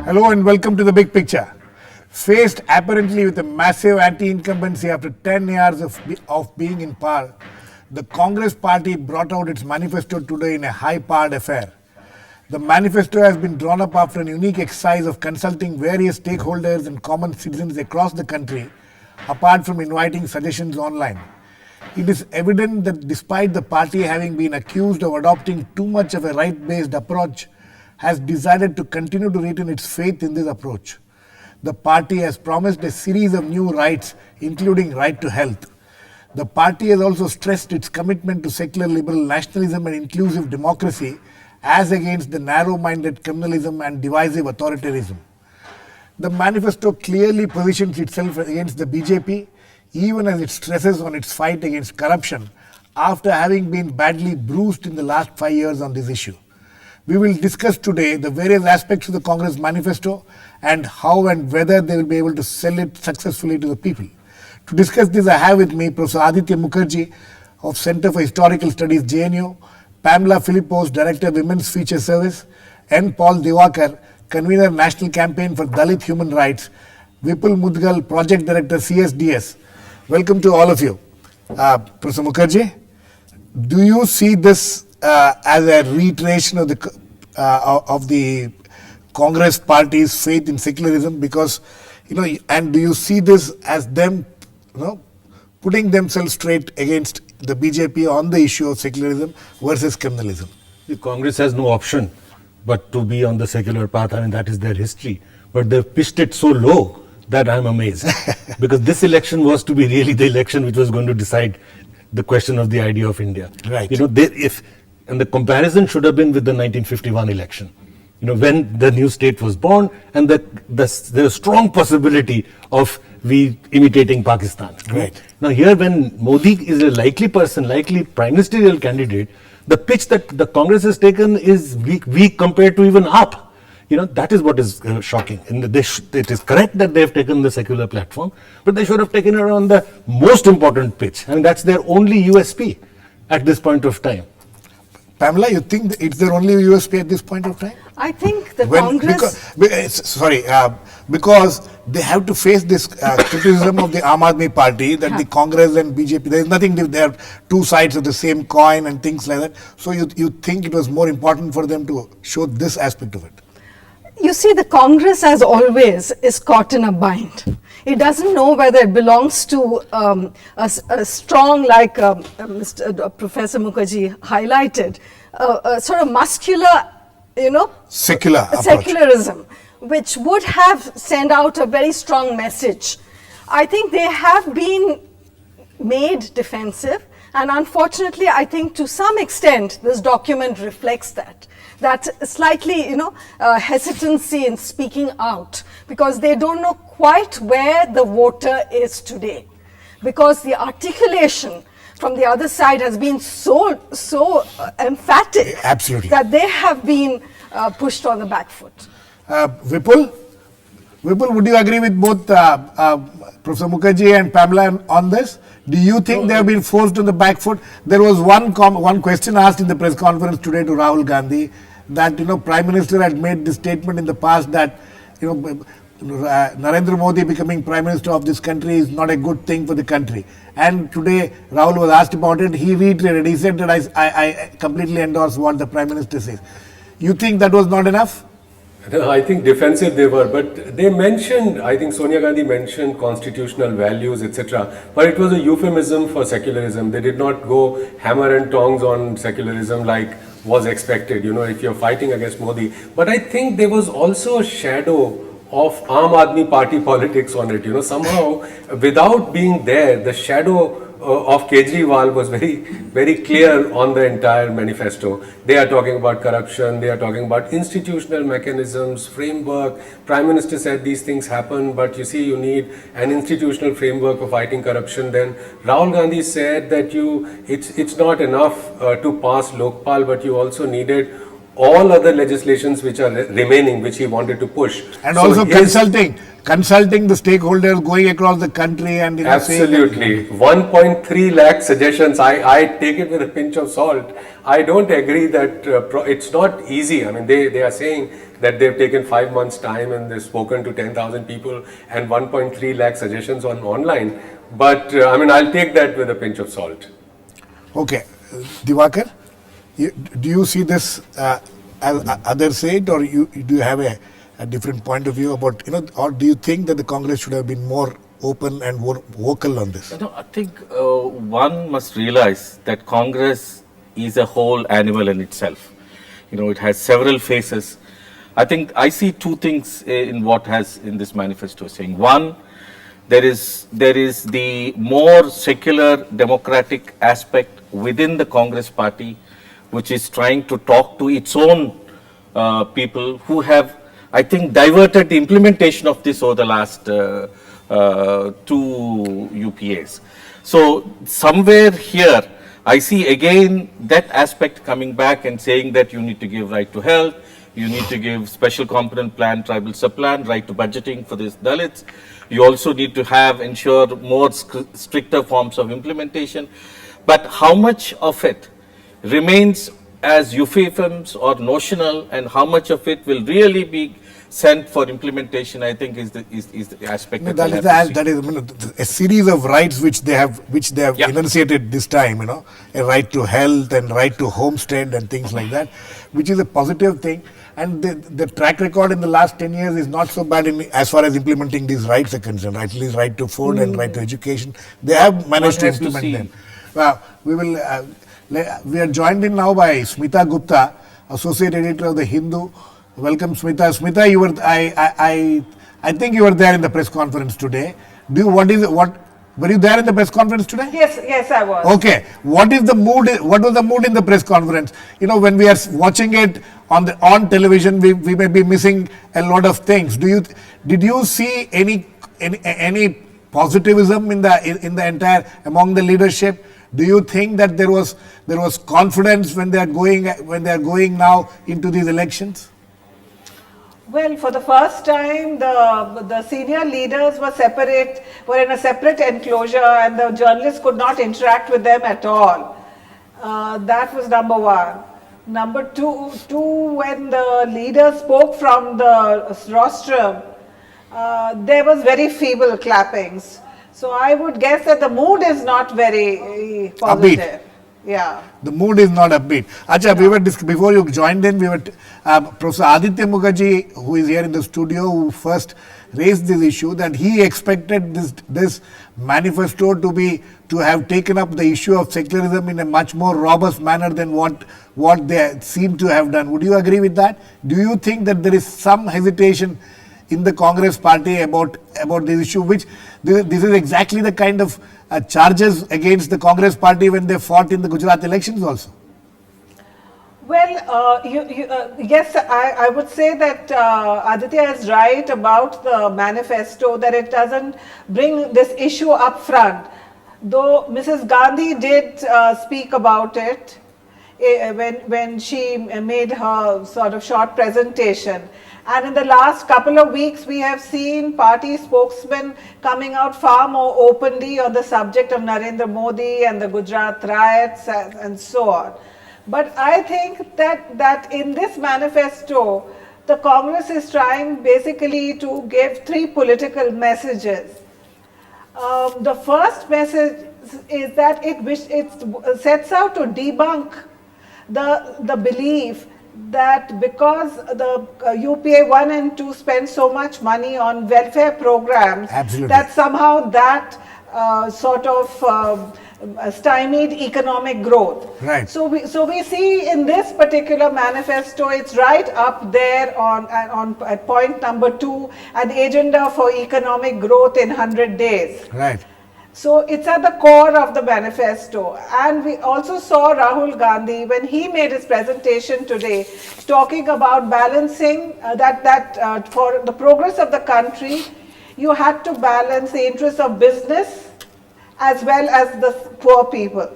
Hello and welcome to The Big Picture. Faced apparently with a massive anti-incumbency after 10 years of being in power, the Congress party brought out its manifesto today in a high-powered affair. The manifesto has been drawn up after an unique exercise of consulting various stakeholders and common citizens across the country, apart from inviting suggestions online. It is evident that despite the party having been accused of adopting too much of a right-based approach, has decided to continue to retain its faith in this approach. The party has promised a series of new rights, including right to health. The party has also stressed its commitment to secular liberal nationalism and inclusive democracy as against the narrow-minded communalism and divisive authoritarianism. The manifesto clearly positions itself against the BJP, even as it stresses on its fight against corruption after having been badly bruised in the last 5 years on this issue. We will discuss today the various aspects of the Congress manifesto and how and whether they will be able to sell it successfully to the people. To discuss this, I have with me Professor Aditya Mukherjee of Center for Historical Studies, JNU, Pamela Philippos, Director of Women's Feature Service, and Paul Divakar, Convener National Campaign for Dalit Human Rights, Vipul Mudgal, Project Director, CSDS. Welcome to all of you. Professor Mukherjee, do you see this as a reiteration of the Congress party's faith in secularism? Because, and do you see this as them, putting themselves straight against the BJP on the issue of secularism versus communalism? The Congress has no option but to be on the secular path. I mean, that is their history. But they've pitched it so low that I'm amazed. Because this election was to be really the election which was going to decide the question of the idea of India. Right. And the comparison should have been with the 1951 election, when the new state was born, and there's a strong possibility of we imitating Pakistan. Right. Now here, when Modi is a likely prime ministerial candidate, the pitch that the Congress has taken is weak compared to even AAP. That is what is shocking. And it is correct that they have taken the secular platform, but they should have taken it on the most important pitch. And that's their only USP at this point of time. Pamela, you think it's their only USP at this point of time? I think the Congress... Because they have to face this criticism of the Aam Aadmi Party that the Congress and BJP, there is nothing, they are two sides of the same coin and things like that. So you think it was more important for them to show this aspect of it? You see, the Congress, as always, is caught in a bind. It doesn't know whether it belongs to a strong, like Professor Mukherjee highlighted, a sort of muscular, secularism, which would have sent out a very strong message. I think they have been made defensive, and unfortunately, I think to some extent, this document reflects that slightly, hesitancy in speaking out, because they don't know quite where the voter is today, because the articulation from the other side has been so emphatic. Absolutely. That they have been pushed on the back foot. Vipul, would you agree with both Professor Mukherjee and Pamela on this? Do you think they have been forced on the back foot? There was one question asked in the press conference today to Rahul Gandhi that Prime Minister had made this statement in the past that Narendra Modi becoming Prime Minister of this country is not a good thing for the country. And today Rahul was asked about it. He reiterated. He said that I completely endorse what the Prime Minister says. You think that was not enough? No, I think defensive they were, but they mentioned, I think Sonia Gandhi mentioned constitutional values, etc. But it was a euphemism for secularism. They did not go hammer and tongs on secularism like was expected, if you're fighting against Modi. But I think there was also a shadow of Aam Aadmi Party politics on it, somehow without being there, the shadow of Kejriwal was very, very clear on the entire manifesto. They are talking about corruption, they are talking about institutional mechanisms, framework. Prime Minister said these things happen, but you see, you need an institutional framework for fighting corruption. Then Rahul Gandhi said that it's not enough to pass Lokpal, but you also needed all other legislations which are remaining, which he wanted to push. And So also his- consulting the stakeholders going across the country and saying, Absolutely. 1.3 lakh suggestions. I take it with a pinch of salt. I don't agree that it's not easy. I mean, they are saying that they've taken 5 months' time and they've spoken to 10,000 people and 1.3 lakh suggestions on online. But I mean, I'll take that with a pinch of salt. okay, Diwakar, do you see this as others say it, or do you have a different point of view about, or do you think that the Congress should have been more open and more vocal on this? No, I think one must realize that Congress is a whole animal in itself. It has several faces. I think I see two things in what has in this manifesto saying. One, there is the more secular democratic aspect within the Congress party, which is trying to talk to its own people who have, I think, diverted the implementation of this over the last 2 UPAs. So somewhere here, I see again that aspect coming back and saying that you need to give right to health, you need to give special component plan, tribal sub-plan, right to budgeting for these Dalits. You also need to ensure more stricter forms of implementation. But how much of it remains as euphemisms or notional, and how much of it will really be sent for implementation, I think is the aspect No, that that is a series of rights which they have Yeah. enunciated this time, a right to health and right to homestead and things like that, which is a positive thing. And the track record in the last 10 years is not so bad as far as implementing these rights are concerned, right? At least right to food and right to education. They have managed to has to implement see. them. Well, we are joined in now by Smita Gupta, Associate Editor of The Hindu. Welcome, Smita. Smita, I think you were there in the press conference today. Were you there in the press conference today? Yes, I was. Okay. What was the mood in the press conference? When we are watching it on television, we may be missing a lot of things. Did you see any positivism in the entire among the leadership? Do you think that there was confidence when they are going now into these elections? Well, for the first time, the senior leaders were in a separate enclosure, and the journalists could not interact with them at all. That was number one. Number two, when the leaders spoke from the rostrum, there was very feeble clappings. So I would guess that the mood is not very positive. Upbeat. Yeah. The mood is not upbeat. Acha, we were before you joined in, Professor Aditya Mukherjee, who is here in the studio, who first raised this issue, that he expected this manifesto to have taken up the issue of secularism in a much more robust manner than what they seem to have done. Would you agree with that? Do you think that there is some hesitation in the Congress party about this issue, which this is exactly the kind of charges against the Congress party when they fought in the Gujarat elections also? Well, yes, I would say that Aditya is right about the manifesto, that it doesn't bring this issue up front. Though Mrs. Gandhi did speak about it when she made her sort of short presentation. And in the last couple of weeks, we have seen party spokesmen coming out far more openly on the subject of Narendra Modi and the Gujarat riots and so on. But I think that in this manifesto, the Congress is trying basically to give three political messages. The first message is that it sets out to debunk the belief that because the UPA 1 and 2 spend so much money on welfare programs, Absolutely. that somehow that sort of stymied economic growth. Right. So we see in this particular manifesto, it's right up there at point number 2, an agenda for economic growth in 100 days. Right. So it's at the core of the manifesto. And we also saw Rahul Gandhi when he made his presentation today, talking about balancing that for the progress of the country, you had to balance the interests of business as well as the poor people.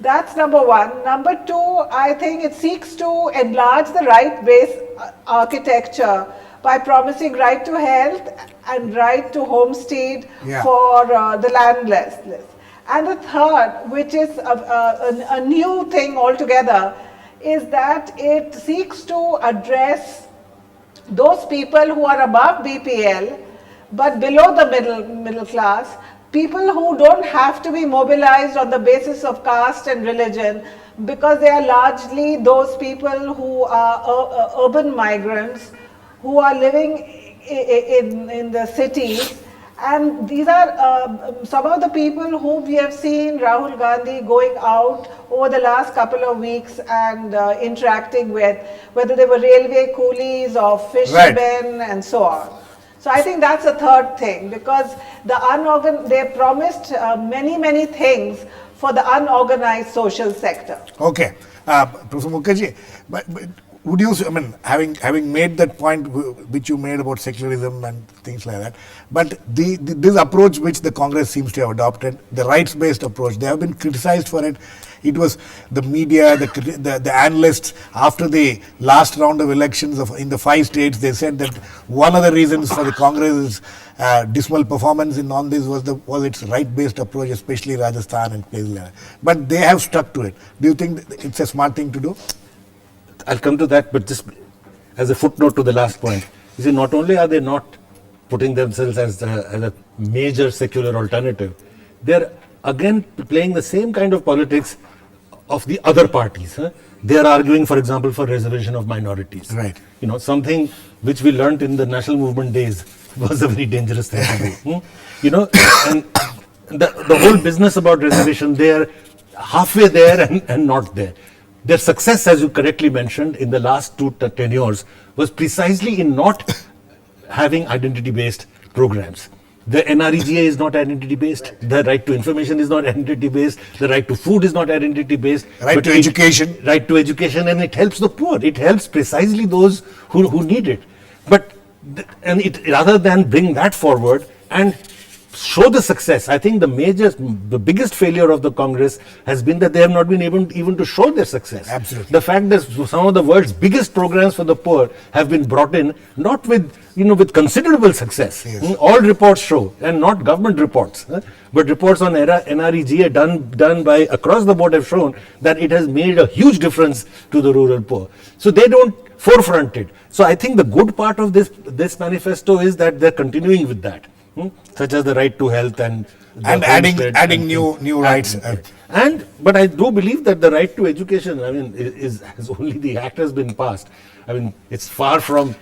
That's number one. Number two, I think it seeks to enlarge the right-based architecture by promising right to health and right to homestead Yeah. for the landless. And the third, which is a new thing altogether, is that it seeks to address those people who are above BPL but below the middle class, people who don't have to be mobilized on the basis of caste and religion, because they are largely those people who are urban migrants who are living in the cities. And these are some of the people whom we have seen Rahul Gandhi going out over the last couple of weeks and interacting with, whether they were railway coolies or fishermen and so on. So I think that's the third thing, because they promised many things for the unorganized social sector. Okay, Professor Mukherjee, but would you, I mean, having made that point which you made about secularism and things like that, but this approach which the Congress seems to have adopted, the rights-based approach, they have been criticized for it. It was the media, the analysts, after the last round of elections in the 5 states, they said that one of the reasons for the Congress's dismal performance in on this was its right-based approach, especially Rajasthan and places like that. But they have stuck to it. Do you think it's a smart thing to do? I'll come to that, but just as a footnote to the last point, you see, not only are they not putting themselves as a major secular alternative, they're again playing the same kind of politics of the other parties. They are arguing, for example, for reservation of minorities. Right. You know, something which we learnt in the national movement days was a very dangerous thing to do. You know, and the whole business about reservation, they are halfway there and not there. Their success, as you correctly mentioned, in the last 2 tenures was precisely in not having identity-based programs. The NREGA is not identity-based. The right to information is not identity-based. The right to food is not identity-based. Right to education. Right to education, and it helps the poor. It helps precisely those who need it. But rather than bring that forward and show the success, I think the biggest failure of the Congress has been that they have not been able even to show their success. Absolutely. The fact that some of the world's biggest programs for the poor have been brought in, not with considerable success. Yes. All reports show, and not government reports, but reports on NREGA done by across the board have shown that it has made a huge difference to the rural poor. So they don't forefront it. So I think the good part of this manifesto is that they're continuing with that. Such as the right to health and adding new rights. But I do believe that the right to education, I mean, has only the act has been passed. I mean, it's far from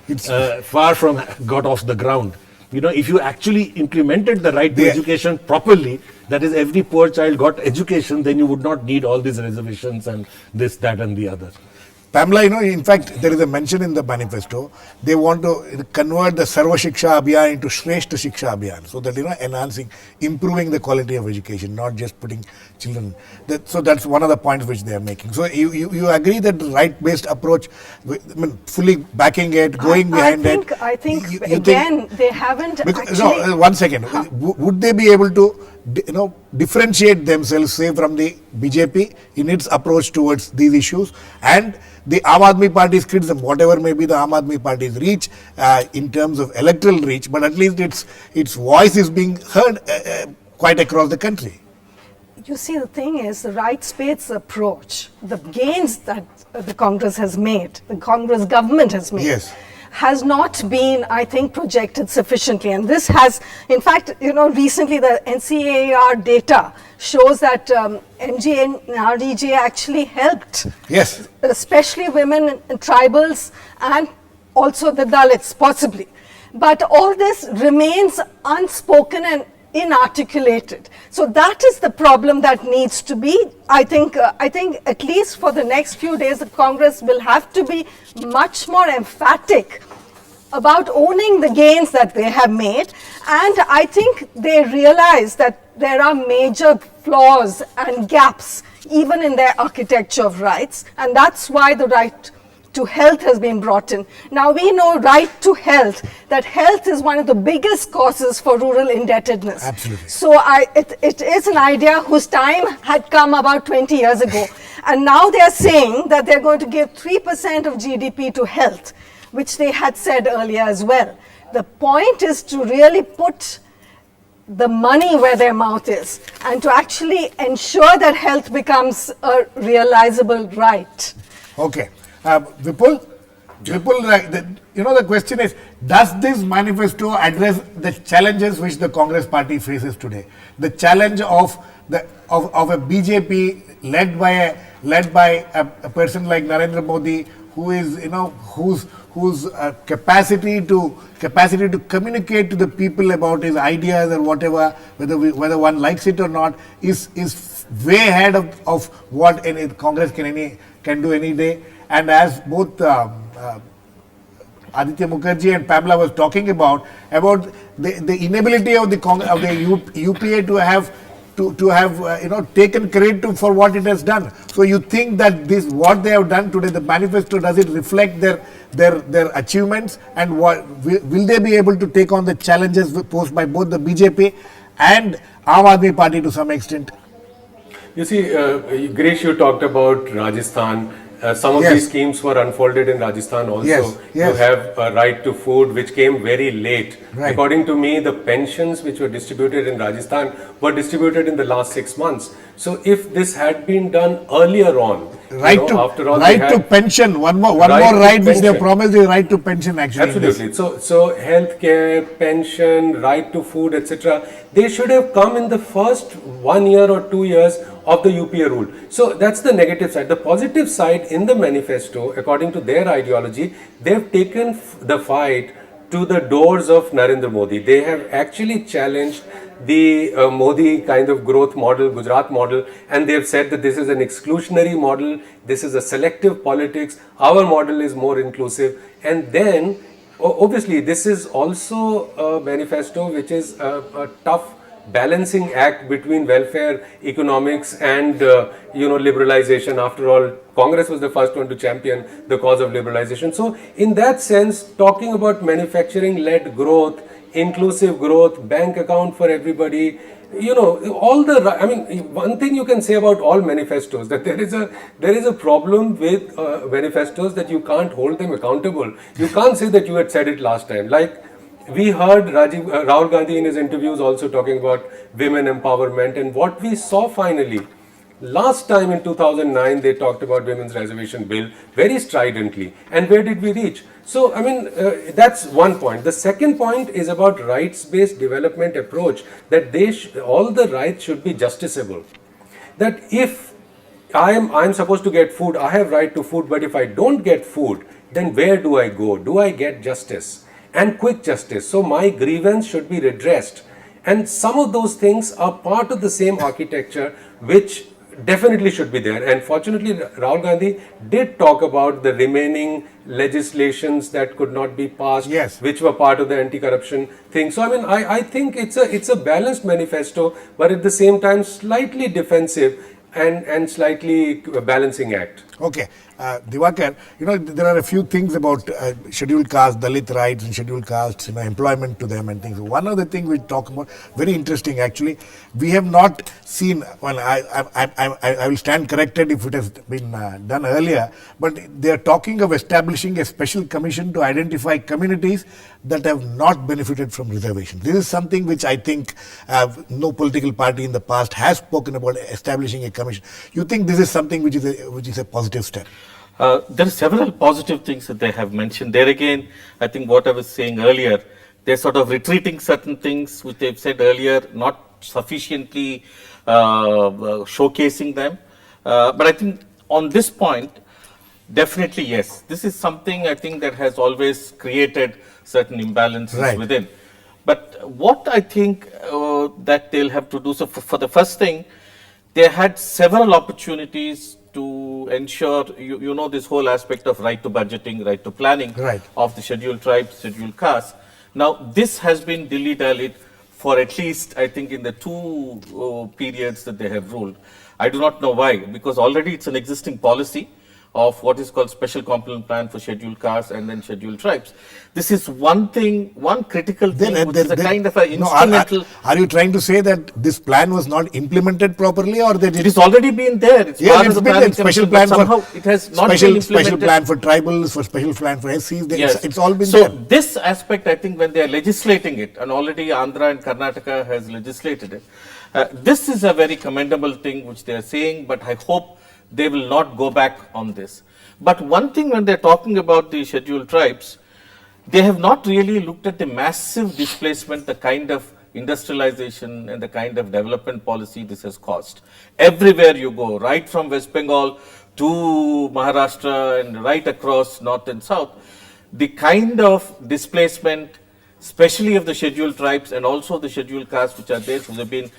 got off the ground. You know, if you actually implemented the right to education properly, that is, every poor child got education, then you would not need all these reservations and this, that, and the other. Pamela, you know, in fact, there is a mention in the manifesto. They want to convert the Sarva Shiksha Abhiyan into Shreshta Shiksha Abhiyan, so that, you know, improving the quality of education, not just putting children. So that's one of the points which they are making. So you agree that the right-based approach, I mean, fully backing it, going behind it. I think they haven't actually. No, one second. Would they be able to, you know, differentiate themselves, say, from the BJP in its approach towards these issues, and the Aam Aadmi Party's criticism, whatever may be the Aam Aadmi Party's reach in terms of electoral reach, but at least its voice is being heard quite across the country? You see, the thing is, the rights-based approach, the gains that the Congress has made, the Congress government has made, Yes. has not been, I think, projected sufficiently. And this has, in fact, you know, recently the NCAR data shows that MG and RDJ actually helped, Yes. especially women and tribals and also the Dalits, possibly. But all this remains unspoken and inarticulated. So that is the problem that needs to be, I think at least for the next few days, the Congress will have to be much more emphatic about owning the gains that they have made. And I think they realize that there are major flaws and gaps even in their architecture of rights. And that's why the right to health has been brought in. Now we know right to health, that health is one of the biggest causes for rural indebtedness. Absolutely. So it is an idea whose time had come about 20 years ago. And now they are saying that they're going to give 3% of GDP to health, which they had said earlier as well. The point is to really put the money where their mouth is and to actually ensure that health becomes a realizable right. Okay. Vipul? Vipul, the question is, does this manifesto address the challenges which the Congress party faces today? The challenge of a BJP led by a person like Narendra Modi, who is, whose capacity to communicate to the people about his ideas or whatever, whether one likes it or not, is way ahead of what any Congress can do any day. And as both Aditya Mukherjee and Pamela was talking about the inability of the UPA to have taken credit for what it has done. So you think that what they have done today, the manifesto, does it reflect their achievements, and will they be able to take on the challenges posed by both the BJP and Aam Aadmi Party to some extent? You see, Girish, you talked about Rajasthan. Some of Yes. these schemes were unfolded in Rajasthan also. Yes, yes. You have a right to food, which came very late. Right. According to me, the pensions which were distributed in Rajasthan were distributed in the last 6 months. So if this had been done earlier on, after all, to pension, one more Right right to which they have pension. promised, the right to pension actually. Absolutely. So healthcare, pension, right to food, etc. They should have come in the first 1 year or 2 years of the UPA rule. So that's the negative side. The positive side in the manifesto, according to their ideology, they've taken the fight to the doors of Narendra Modi. They have actually challenged the Modi kind of growth model, Gujarat model, and they've said that this is an exclusionary model, this is a selective politics, our model is more inclusive. And then, obviously, this is also a manifesto which is a tough balancing act between welfare, economics and liberalization. After all, Congress was the first one to champion the cause of liberalization. So in that sense, talking about manufacturing-led growth, inclusive growth, bank account for everybody, one thing you can say about all manifestos, that there is a problem with manifestos, that you can't hold them accountable. You can't say that you had said it last time. Like, we heard Rahul Gandhi in his interviews also talking about women empowerment, and what we saw finally, last time in 2009 they talked about women's reservation bill very stridently, and where did we reach? So that's one point. The second point is about rights-based development approach, that all the rights should be justiciable. That if I'm supposed to get food, I have right to food, but if I don't get food, then where do I go? Do I get justice? And quick justice. So my grievance should be redressed. And some of those things are part of the same architecture which definitely should be there. And fortunately, Rahul Gandhi did talk about the remaining legislations that could not be passed, Yes. which were part of the anti-corruption thing. So I think it's a balanced manifesto, but at the same time slightly defensive and slightly balancing act. Okay, Diwakar, there are a few things about scheduled caste, Dalit rights and scheduled castes, employment to them and things. One of the things we talk about, very interesting actually, we have not seen, well, I will stand corrected if it has been done earlier, but they are talking of establishing a special commission to identify communities that have not benefited from reservation. This is something which I think no political party in the past has spoken about, establishing a commission. You think this is something which is a positive step? There are several positive things that they have mentioned. There again, I think what I was saying earlier, they're sort of retreating certain things which they've said earlier, not sufficiently showcasing them. But I think on this point, definitely yes. This is something I think that has always created certain imbalances within. But what I think that they'll have to do, so for the first thing, they had several opportunities to ensure, this whole aspect of right to budgeting, right to planning of the scheduled tribes, scheduled castes. Now, this has been dilly-dallied for at least, I think, in the two periods that they have ruled. I do not know why, because already it's an existing policy. of what is called special component plan for scheduled castes and then scheduled tribes. This is one thing, one critical thing, which is a kind of an No, instrumental. are you trying to say that this plan was not implemented properly, or that It has already been there. It's yeah, part it's of the been planning there. Special commission, but plan somehow for it has not special been implemented. plan for tribals, for special plan for SCs. Yes. It's all been so there. this aspect, I think, when they are legislating it, and already Andhra and Karnataka has legislated it, this is a very commendable thing which they are saying, but I hope they will not go back on this. But one thing when they're talking about the scheduled tribes, they have not really looked at the massive displacement, the kind of industrialization and the kind of development policy this has caused. Everywhere you go, right from West Bengal to Maharashtra and right across north and south, the kind of displacement, especially of the scheduled tribes and also the scheduled castes which are there, who have been,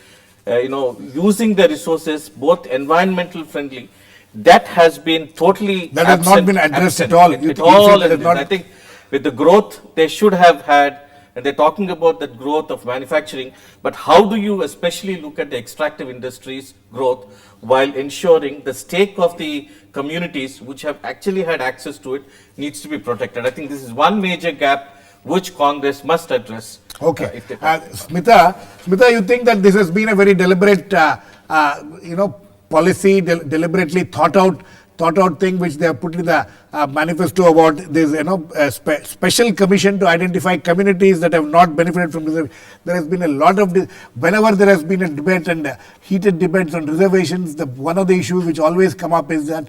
using the resources, both environmental friendly, that has been totally That has not been addressed at all. You At think- you all. think that is And not- I think with the growth they should have had, and they're talking about that growth of manufacturing, but how do you especially look at the extractive industries growth while ensuring the stake of the communities which have actually had access to it needs to be protected? I think this is one major gap which Congress must address. Okay. if they Smita, you think that this has been a very deliberate, policy, deliberately thought out thing which they have put in the manifesto about this, special commission to identify communities that have not benefited from reservation. There has been a lot of, whenever there has been a debate and heated debates on reservations, one of the issues which always come up is that,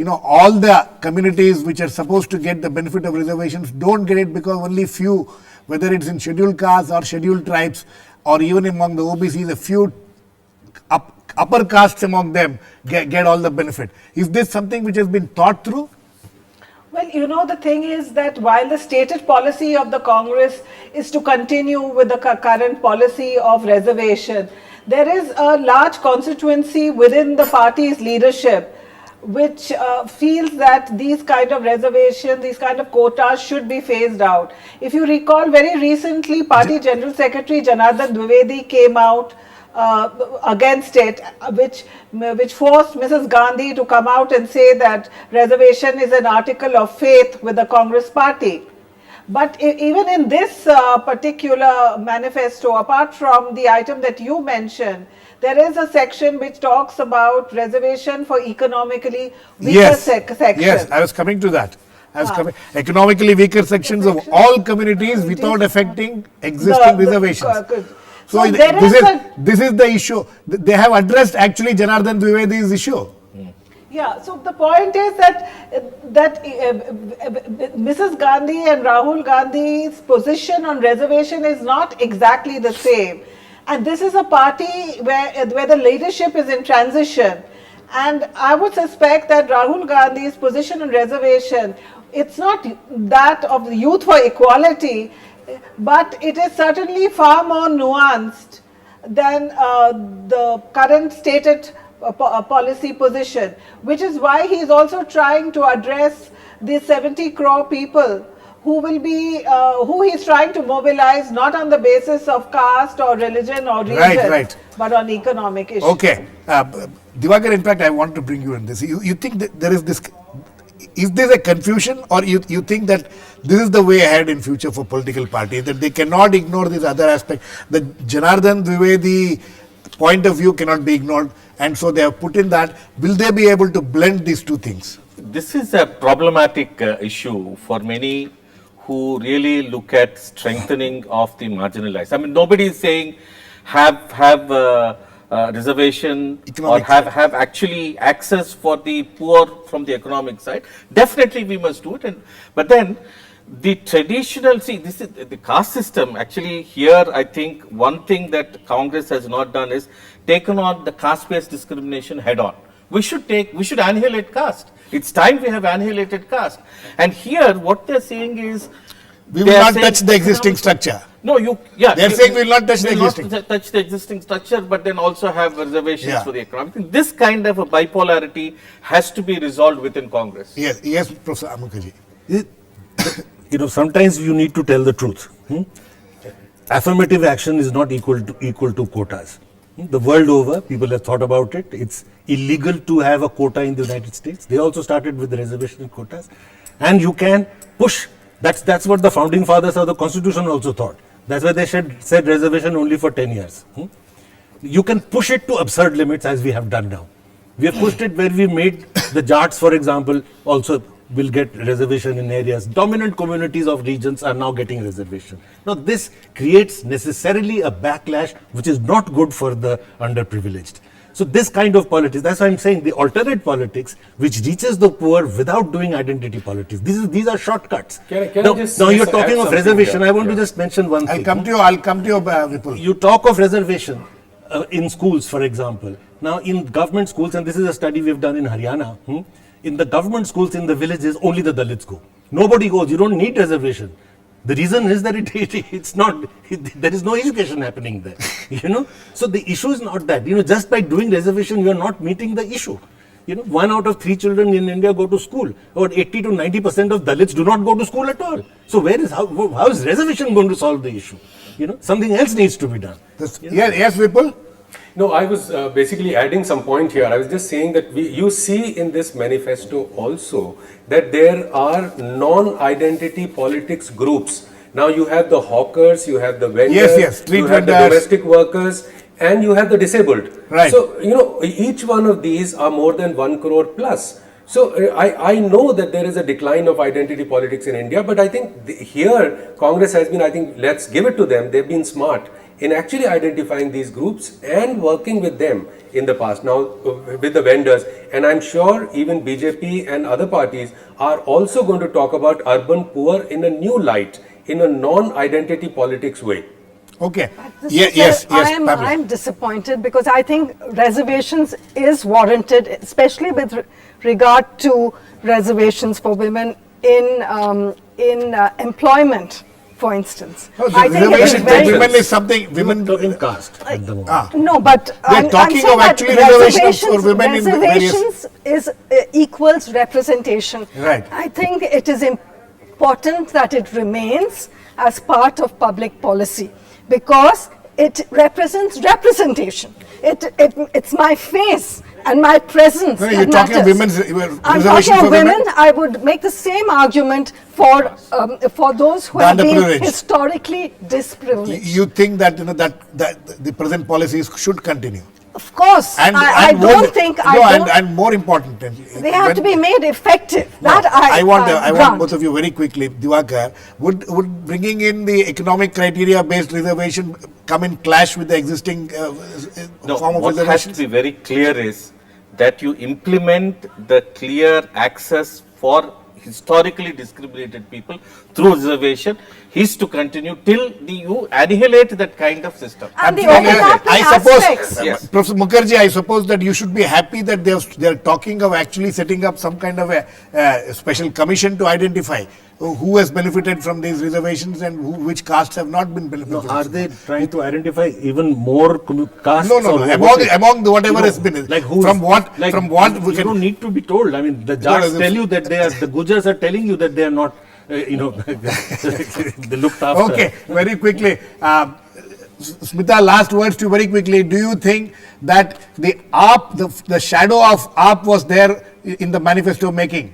all the communities which are supposed to get the benefit of reservations don't get it because only few, whether it's in scheduled castes or scheduled tribes or even among the OBCs, a few upper castes among them get all the benefit. Is this something which has been thought through? Well, the thing is that while the stated policy of the Congress is to continue with the current policy of reservation, there is a large constituency within the party's leadership which feels that these kind of reservations, these kind of quotas should be phased out. If you recall, very recently, Party General Secretary Janardhan Dwivedi came out against it, which forced Mrs. Gandhi to come out and say that reservation is an article of faith with the Congress party. But even in this particular manifesto, apart from the item that you mentioned, there is a section which talks about reservation for economically weaker sections. Yes, I was coming to that. Economically weaker sections of all communities without affecting existing reservations. So this is the issue. They have addressed actually Janardhan Dwivedi's issue. Yeah, so the point is that Mrs. Gandhi and Rahul Gandhi's position on reservation is not exactly the same. And this is a party where the leadership is in transition. And I would suspect that Rahul Gandhi's position on reservation, it's not that of the Youth for Equality, but it is certainly far more nuanced than the current stated policy position, which is why he is also trying to address the 70 crore people who will be, who he is trying to mobilize not on the basis of caste or religion or region, but on economic issues. Okay. Diwakar, in fact, I want to bring you in this. You think that there is this, is this a confusion, or you think that this is the way ahead in future for political parties, that they cannot ignore this other aspect, that Janardhan Dwivedi point of view cannot be ignored, and so they have put in that. Will they be able to blend these two things? This is a problematic issue for many who really look at strengthening of the marginalized. I mean, nobody is saying have reservation or have actually access for the poor from the economic side. Definitely we must do it. But then the traditional, this is the caste system. Actually here I think one thing that Congress has not done is taken on the caste-based discrimination head on. We should annihilate caste. It's time we have annihilated caste. And here what they're saying is, we will not touch the existing structure. No, they're saying we will not touch the existing. Touch the existing structure, but then also have reservations for the economic. This kind of a bipolarity has to be resolved within Congress. Yes, Professor Mukherjee. Sometimes you need to tell the truth. Affirmative action is not equal to quotas. The world over, people have thought about it. It's illegal to have a quota in the United States. They also started with the reservation quotas. And you can push. That's what the founding fathers of the Constitution also thought. That's why they said reservation only for 10 years. You can push it to absurd limits as we have done now. We have pushed it where we made the Jats, for example, also will get reservation in areas. Dominant communities of regions are now getting reservation. Now this creates necessarily a backlash which is not good for the underprivileged. So this kind of politics, that's why I'm saying the alternate politics which reaches the poor without doing identity politics. These are shortcuts. Can I just now you're add talking of something reservation. here? I want to just mention one thing. I'll come to you, Vipul. You talk of reservation in schools, for example. Now, in government schools, and this is a study we've done in Haryana, in the government schools in the villages, only the Dalits go. Nobody goes. You don't need reservation. The reason is that there is no education happening there. So the issue is not that. Just by doing reservation, you are not meeting the issue. 1 out of 3 children in India go to school. About 80 to 90% of Dalits do not go to school at all. So how is reservation going to solve the issue? Something else needs to be done. Yes, Vipul? No, I was basically adding some point here. I was just saying that you see in this manifesto also that there are non-identity politics groups. Now you have the hawkers, you have the vendors, street you have the vendors. domestic workers, and you have the disabled. Right. So, each one of these are more than 1 crore plus. So, I know that there is a decline of identity politics in India, but I think here Congress has been, let's give it to them. They've been smart in actually identifying these groups and working with them in the past. Now, with the vendors, and I'm sure even BJP and other parties are also going to talk about urban poor in a new light, in a non-identity politics way. Okay. Yes, Pamela. I'm disappointed because I think reservations is warranted, especially with regard to reservations for women in employment, for instance. No, I think it is reservation for very- women is something Women talking caste at the moment. No, but I'm talking saying of that actually reservations for women in various- reservations is equals representation. Right. I think it is important that it remains as part of public policy because it represents representation. It's my face and my presence. No, you're that talking of matters. women's I'm reservation talking for of women. women. I would make the same argument for those who The have been underprivileged. historically disprivileged. You think that that the present policies should continue. Of course, I don't think and more important, they have to be made effective. No, That I want grant. both of you very quickly, Diwakar. Would bringing in the economic criteria based reservation come in clash with the existing No, form of what has reservation? to be very clear is that you implement the clear access for historically discriminated people through reservation is to continue till you annihilate that kind of system. And the Absolutely. overlapping I suppose, aspects. Yes. Professor Mukherjee, I suppose that you should be happy that they're talking of actually setting up some kind of a special commission to identify who has benefited from these reservations and which castes have not been benefited. Are they trying to identify even more castes? No. or Among the whatever has been, like who? from what we you can- don't need to be told. I mean, the Jats tell you that they are. The Gujars are telling you that they are not. They looked after. Okay, very quickly. Smita, last words to you very quickly. Do you think that the AAP, the shadow of AAP was there in the manifesto making?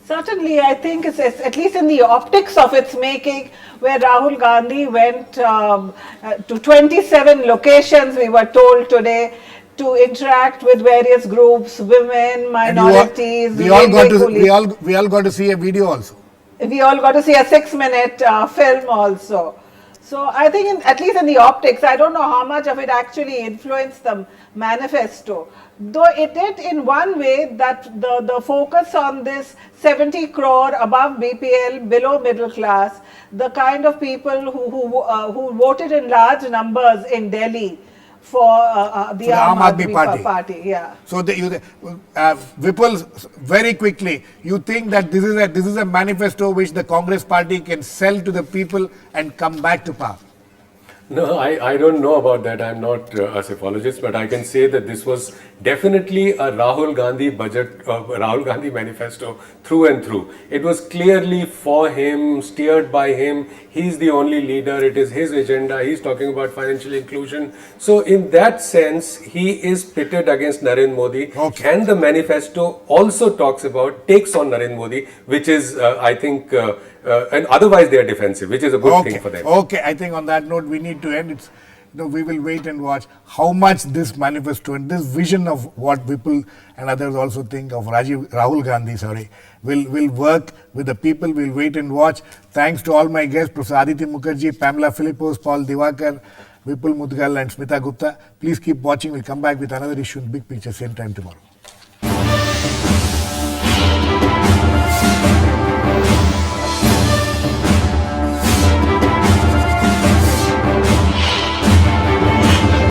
Certainly, I think it's at least in the optics of its making, where Rahul Gandhi went to 27 locations, we were told today, to interact with various groups, women, minorities, we all got to police. we all got to see a video also. We all got to see a 6-minute film also. So I think at least in the optics, I don't know how much of it actually influenced the manifesto. Though it did in one way that the focus on this 70 crore above BPL, below middle class, the kind of people who voted in large numbers in Delhi for the Aam Aadmi Party. Yeah. So Vipul, very quickly, you think that this is a manifesto which the Congress party can sell to the people and come back to power? No, I don't know about that. I'm not a psephologist, but I can say that this was definitely a Rahul Gandhi budget, Rahul Gandhi manifesto through and through. It was clearly for him, steered by him. He's the only leader. It is his agenda. He's talking about financial inclusion. So, in that sense, he is pitted against Narendra Modi. Okay. And the manifesto also takes on Narendra Modi, which is, I think, and otherwise they are defensive, which is a good thing for them. Okay, I think on that note we need to end. It's, we will wait and watch how much this manifesto and this vision of what people and others also think of Rahul Gandhi, will work with the people. We'll wait and watch. Thanks to all my guests, Professor Aditi Mukherjee, Pamela Philippos, Paul Divakar, Vipul Mudgal and Smita Gupta. Please keep watching. We'll come back with another issue in Big Picture same time tomorrow.